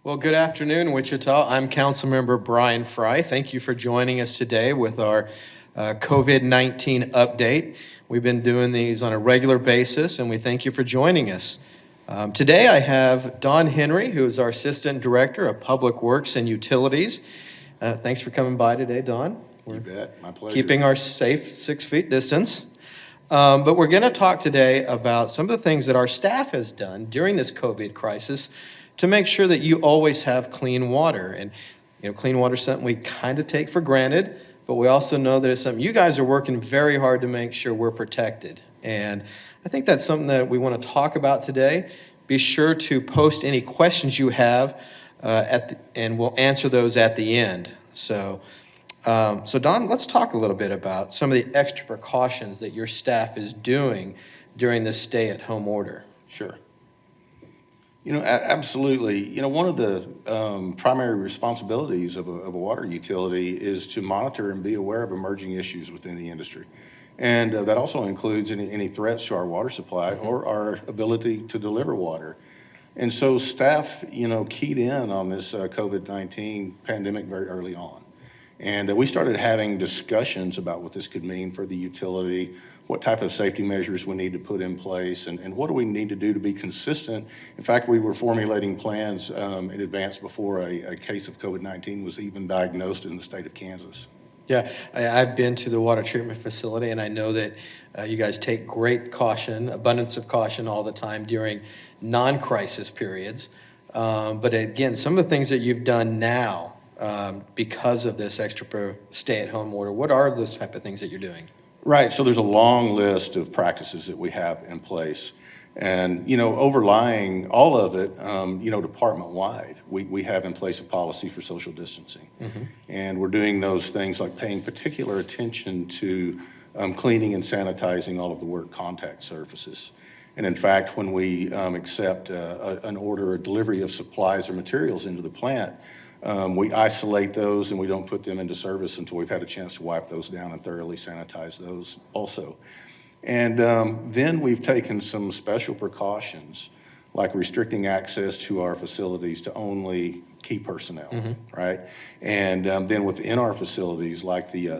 Well, good afternoon, Wichita. I'm Councilmember Bryan Frye. Thank you for joining us today with our COVID-19 update. We've been doing these on a regular basis, and we thank you for joining us. Today I have Don Henry, who is our Assistant Director of Public Works and Utilities. Thanks for coming by today, Don. You bet. My pleasure. Keeping our safe 6 feet distance. But we're going to talk today about some of the things that our staff has done during this COVID crisis to make sure that you always have clean water. And clean water is something we kind of take for granted, but we also know that it's something you guys are working very hard to make sure we're protected. And I think that's something that we want to talk about today. Be sure to post any questions you have, and we'll answer those at the end. So Don, let's talk a little bit about some of the extra precautions that your staff is doing during this stay-at-home order. Sure. Absolutely. One of the primary responsibilities of a water utility is to monitor and be aware of emerging issues within the industry. And that also includes any threats to our water supply or our ability to deliver water. And so staff, keyed in on this COVID-19 pandemic very early on. And we started having discussions about what this could mean for the utility, what type of safety measures we need to put in place, and what do we need to do to be consistent. In fact, we were formulating plans in advance before a case of COVID-19 was even diagnosed in the state of Kansas. Yeah, I've been to the water treatment facility, and I know that you guys take great caution, abundance of caution all the time during non-crisis periods. But again, some of the things that you've done now, because of this extra stay-at-home order, what are those type of things that you're doing? Right, so there's a long list of practices that we have in place. And, overlying all of it, department-wide, we have in place a policy for social distancing. Mm-hmm. And we're doing those things like paying particular attention to cleaning and sanitizing all of the work contact surfaces. And in fact, when we accept an order or delivery of supplies or materials into the plant, we isolate those and we don't put them into service until we've had a chance to wipe those down and thoroughly sanitize those also. And then we've taken some special precautions, like restricting access to our facilities to only key personnel, mm-hmm. right? And then within our facilities, like the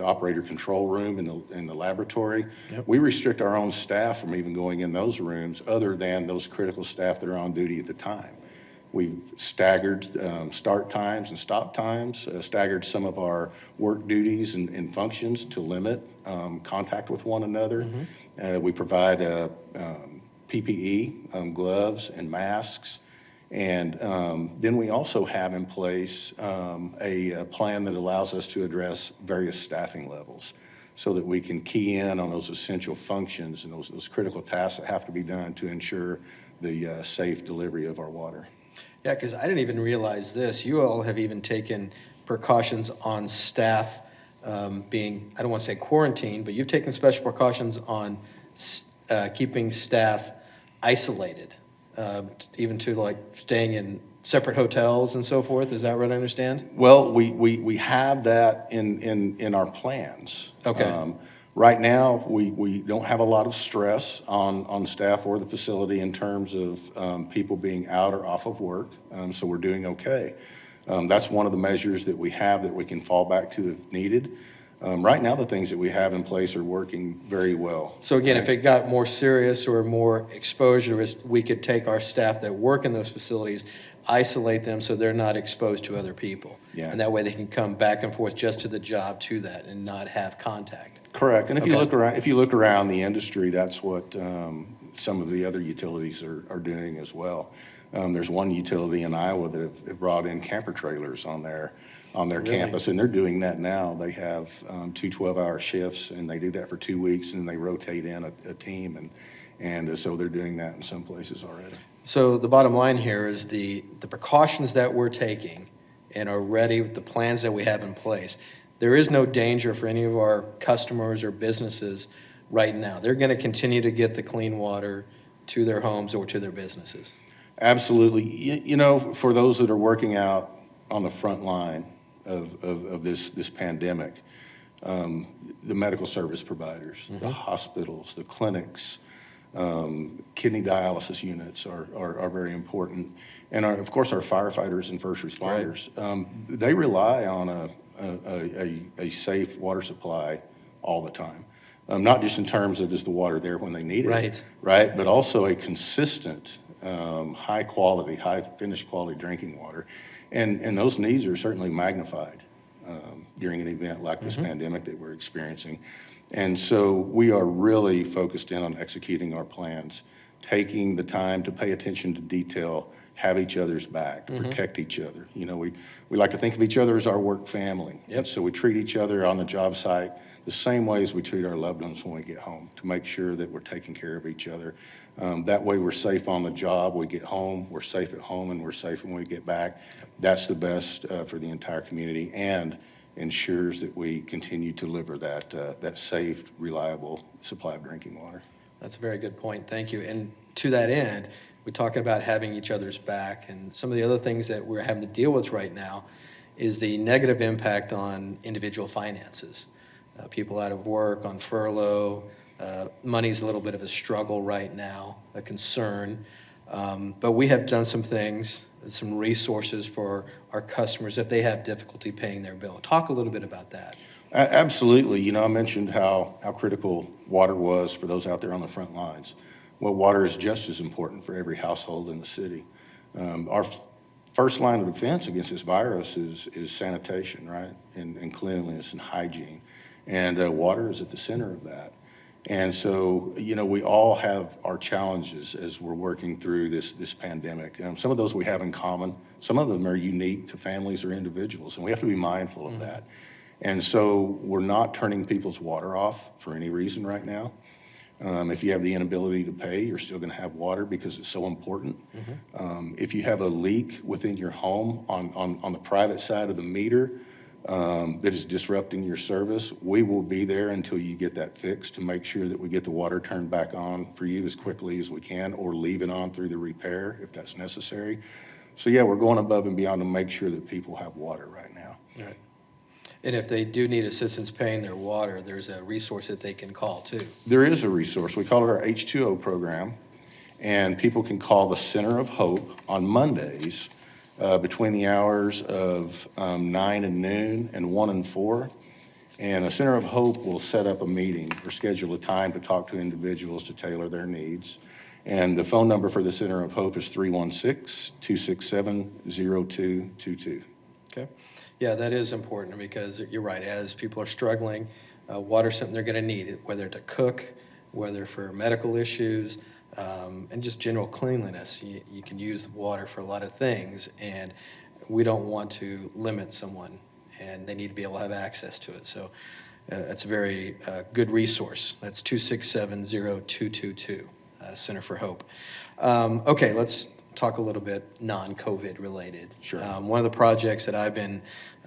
operator control room in the laboratory, yep. We restrict our own staff from even going in those rooms other than those critical staff that are on duty at the time. We've staggered start times and stop times, staggered some of our work duties and functions to limit contact with one another. Mm-hmm. We provide PPE, gloves and masks. And then we also have in place a plan that allows us to address various staffing levels so that we can key in on those essential functions and those critical tasks that have to be done to ensure the safe delivery of our water. Yeah, because I didn't even realize this. You all have even taken precautions on staff being, I don't want to say quarantined, but you've taken special precautions on keeping staff isolated, even to like staying in separate hotels and so forth. Is that what I understand? Well, we have that in our plans. Okay. Right now, we don't have a lot of stress on staff or the facility in terms of people being out or off of work, so we're doing okay. That's one of the measures that we have that we can fall back to if needed. Right now, the things that we have in place are working very well. So again, if it got more serious or more exposure, we could take our staff that work in those facilities, isolate them so they're not exposed to other people. Yeah. And that way they can come back and forth just to the job to that and not have contact. Correct. And if you look around the industry, that's what some of the other utilities are doing as well. There's one utility in Iowa that have brought in camper trailers on their really? Campus, and they're doing that now. They have 2 12-hour shifts, and they do that for 2 weeks, and they rotate in a team, and so they're doing that in some places already. So the bottom line here is the precautions that we're taking and are ready with the plans that we have in place. There is no danger for any of our customers or businesses right now. They're going to continue to get the clean water to their homes or to their businesses. Absolutely. For those that are working out on the front line of this pandemic, the medical service providers, mm-hmm. the hospitals, the clinics, Kidney dialysis units are very important. And of course, our firefighters and first responders, they rely on a safe water supply all the time. Not just in terms of is the water there when they need it, right? But also a consistent, high quality, high finished quality drinking water. And those needs are certainly magnified during an event like this pandemic that we're experiencing. And so we are really focused in on executing our plans, taking the time to pay attention to detail, have each other's back, to protect each other. You know, we like to think of each other as our work family. And so we treat each other on the job site the same way as we treat our loved ones when we get home, to make sure that we're taking care of each other. That way we're safe on the job, we get home, we're safe at home, and we're safe when we get back. That's the best for the entire community, and ensures that we continue to deliver that safe, reliable supply of drinking water. That's a very good point. Thank you. And to that end, we're talking about having each other's back, and some of the other things that we're having to deal with right now is the negative impact on individual finances. People out of work, on furlough, money's a little bit of a struggle right now, a concern. But we have done some things, some resources for our customers if they have difficulty paying their bill. Talk a little bit about that. Absolutely. You know, I mentioned how critical water was for those out there on the front lines. Well, water is just as important for every household in the city. Our first line of defense against this virus is sanitation, right? And cleanliness and hygiene. And water is at the center of that. And so, you know, we all have our challenges as we're working through this pandemic. Some of those we have in common. Some of them are unique to families or individuals, and we have to be mindful of that. And so we're not turning people's water off for any reason right now. If you have the inability to pay, you're still going to have water because it's so important. If you have a leak within your home on the private side of the meter, that is disrupting your service, we will be there until you get that fixed to make sure that we get the water turned back on for you as quickly as we can, or leave it on through the repair if that's necessary. So yeah, we're going above and beyond to make sure that people have water right now. Right. And if they do need assistance paying their water, there's a resource that they can call too. There is a resource. We call it our H2O program, and people can call the Center of Hope on Mondays between the hours of 9 and noon and 1 and 4. And a Center of Hope will set up a meeting or schedule a time to talk to individuals to tailor their needs. And the phone number for the Center of Hope is 316-267-0222. Okay. Yeah, that is important because you're right. As people are struggling, water's something they're going to need, whether to cook, whether for medical issues, and just general cleanliness. You can use water for a lot of things, and we don't want to limit someone, and they need to be able to have access to it. So that's a very good resource. That's 267-0222, Center for Hope. Okay, let's talk a little bit non-COVID related. Sure. One of the projects that I've been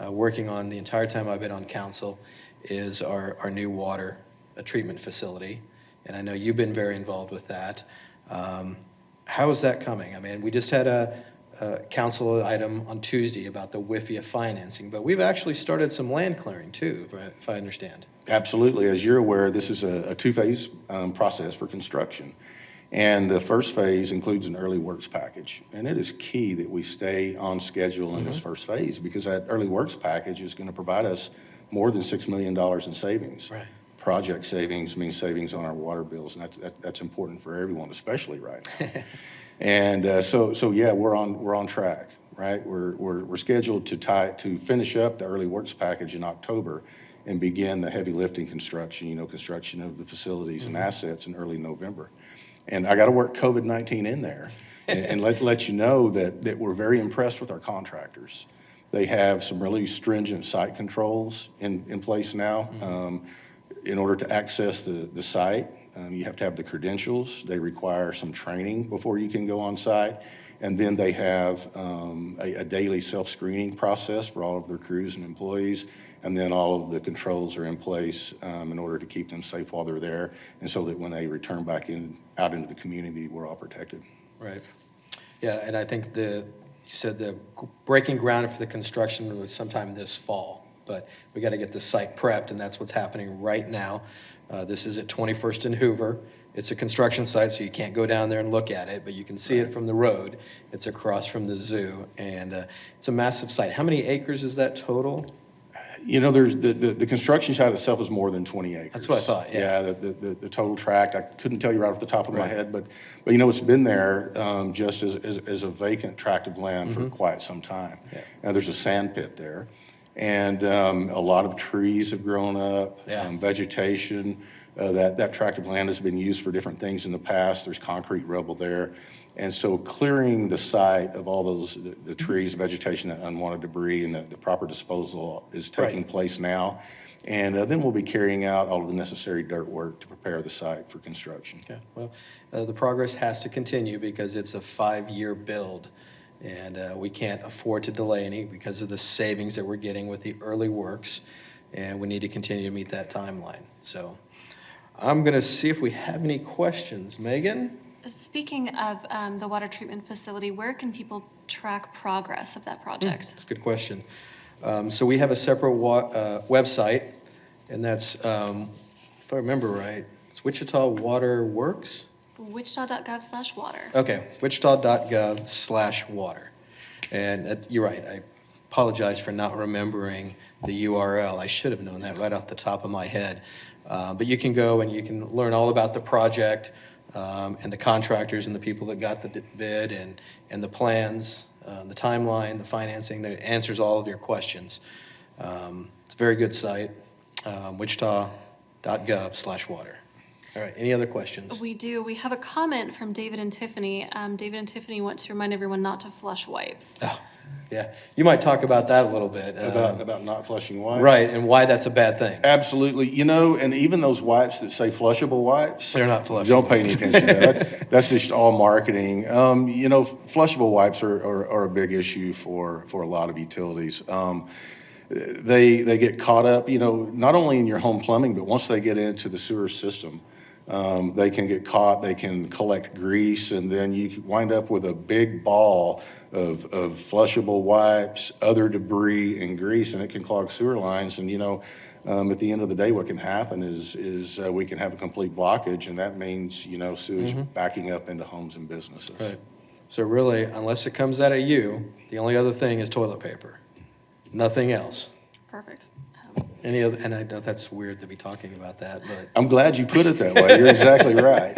working on the entire time I've been on council is our new water treatment facility. And I know you've been very involved with that. How is that coming? I mean, we just had a council item on Tuesday about the WIFIA financing, but we've actually started some land clearing too, if I understand. Absolutely. As you're aware, this is a two-phase process for construction. And the first phase includes an early works package. And it is key that we stay on schedule in this first phase, because that early works package is going to provide us more than $6 million in savings. Right. Project savings means savings on our water bills, and that's important for everyone, especially right now. And so yeah, we're on track, right? We're scheduled to finish up the early works package in October and begin the heavy lifting construction, construction of the facilities and assets in early November. And I got to work COVID-19 in there and let you know that we're very impressed with our contractors. They have some really stringent site controls in place now. In order to access the site, you have to have the credentials. They require some training before you can go on site. And then they have a daily self-screening process for all of their crews and employees. And then all of the controls are in place in order to keep them safe while they're there, and so that when they return back out into the community, we're all protected. Right. Yeah, and I think you said the breaking ground for the construction was sometime this fall, but we got to get the site prepped, and that's what's happening right now. This is at 21st and Hoover. It's a construction site, so you can't go down there and look at it, but you can see it from the road. It's across from the zoo, and it's a massive site. How many acres is that total? There's the construction site itself is more than 20 acres. That's what I thought, yeah. The total tract, I couldn't tell you right off the top of my Right. head, but it's been there just as a vacant tract of land for quite some time. Yeah. Now, there's a sand pit there, and a lot of trees have grown up, vegetation. That tract of land has been used for different things in the past. There's concrete rubble there. And so clearing the site of all those, the trees, vegetation, and unwanted debris, and the proper disposal is taking place now. And then we'll be carrying out all of the necessary dirt work to prepare the site for construction. Okay, well, the progress has to continue because it's a 5-year build, and we can't afford to delay any because of the savings that we're getting with the early works, and we need to continue to meet that timeline. So I'm going to see if we have any questions. Megan? Speaking of the water treatment facility, where can people track progress of that project? That's a good question. So we have a separate website, and that's, if I remember right, it's Wichita Water Works? Wichita.gov/water. Okay, wichita.gov/water. And you're right, I apologize for not remembering the URL. I should have known that right off the top of my head. But you can go and you can learn all about the project, and the contractors and the people that got the bid and the plans, the timeline, the financing, that answers all of your questions. It's a very good site, wichita.gov/water. All right, any other questions? We do. We have a comment from David and Tiffany. David and Tiffany want to remind everyone not to flush wipes. Oh, yeah. You might talk about that a little bit. About not flushing wipes? Right, and why that's a bad thing. Absolutely. And even those wipes that say flushable wipes, They're not flushable. Don't pay any attention to that. That's just all marketing. Flushable wipes are a big issue for a lot of utilities. They get caught up, not only in your home plumbing, but once they get into the sewer system, they can get caught, they can collect grease, and then you wind up with a big ball of flushable wipes, other debris, and grease, and it can clog sewer lines. And, at the end of the day, what can happen is we can have a complete blockage, and that means, sewage backing up into homes and businesses. Right. So really, unless it comes out of you, the only other thing is toilet paper. Nothing else. Perfect. Any other, and I know that's weird to be talking about that, but I'm glad you put it that way. You're exactly right.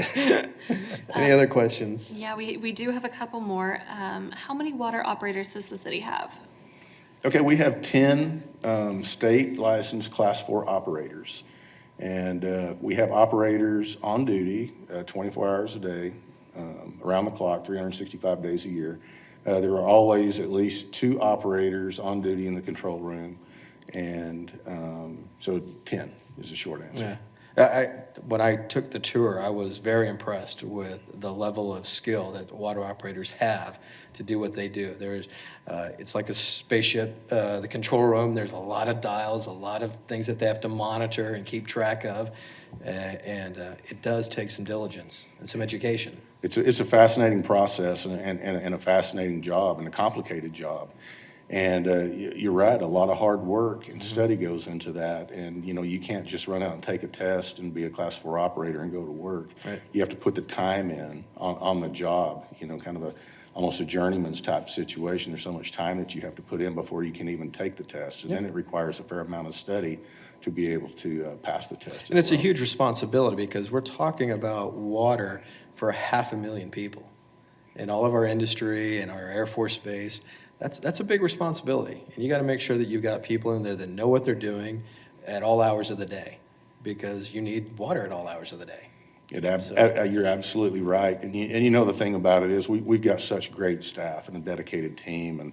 any other questions? Yeah, we do have a couple more. How many water operators does the city have? Okay, we have 10 state licensed Class 4 operators. And we have operators on duty 24 hours a day, around the clock, 365 days a year. There are always at least 2 operators on duty in the control room. And so 10 is the short answer. Yeah. When I took the tour, I was very impressed with the level of skill that water operators have to do what they do. It's like a spaceship, the control room. There's a lot of dials, a lot of things that they have to monitor and keep track of, and it does take some diligence and some education. It's a fascinating process and a fascinating job and a complicated job. And you're right, a lot of hard work and study goes into that. And, you can't just run out and take a test and be a Class 4 operator and go to work. Right. You have to put the time in on the job, kind of almost a journeyman's type situation. There's so much time that you have to put in before you can even take the test. And then it requires a fair amount of study to be able to pass the test. And it's a huge responsibility because we're talking about water for 500,000 people. In all of our industry and our Air Force Base, that's a big responsibility. And you got to make sure that you've got people in there that know what they're doing at all hours of the day, because you need water at all hours of the day. You're absolutely right. And the thing about it is we've got such great staff and a dedicated team. And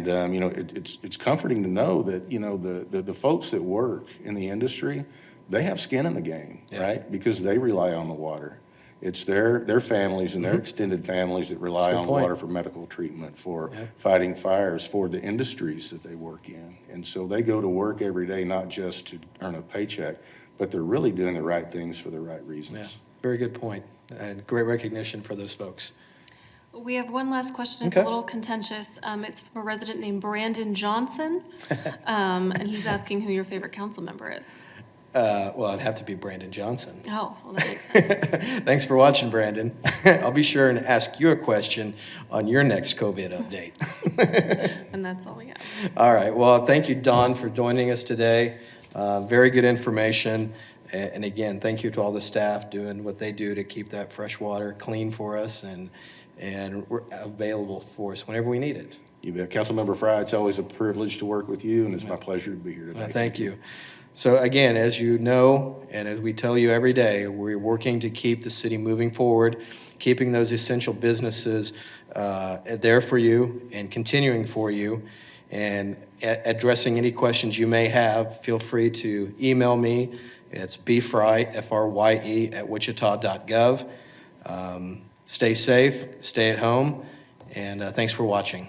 it's comforting to know that, the folks that work in the industry, they have skin in the game, right? Because they rely on the water. It's their families and their extended families that rely on water for medical treatment, for fighting fires, for the industries that they work in. And so they go to work every day not just to earn a paycheck, but they're really doing the right things for the right reasons. Yeah, very good point, and great recognition for those folks. We have one last question. It's a little contentious. It's from a resident named Brandon Johnson, and he's asking who your favorite council member is. Well, it'd have to be Brandon Johnson. Oh, well, that makes sense. Thanks for watching, Brandon. I'll be sure and ask you a question on your next COVID update. And that's all we have. All right, well, thank you, Don, for joining us today. Very good information. And again, thank you to all the staff doing what they do to keep that fresh water clean for us and we're available for us whenever we need it. You bet. Councilmember Frye, it's always a privilege to work with you, and it's my pleasure to be here today. Thank you. So again, as you know, and as we tell you every day, we're working to keep the city moving forward, keeping those essential businesses there for you and continuing for you. And addressing any questions you may have, feel free to email me. It's bfrye, F-R-Y-E, @wichita.gov. Stay safe, stay at home, and thanks for watching.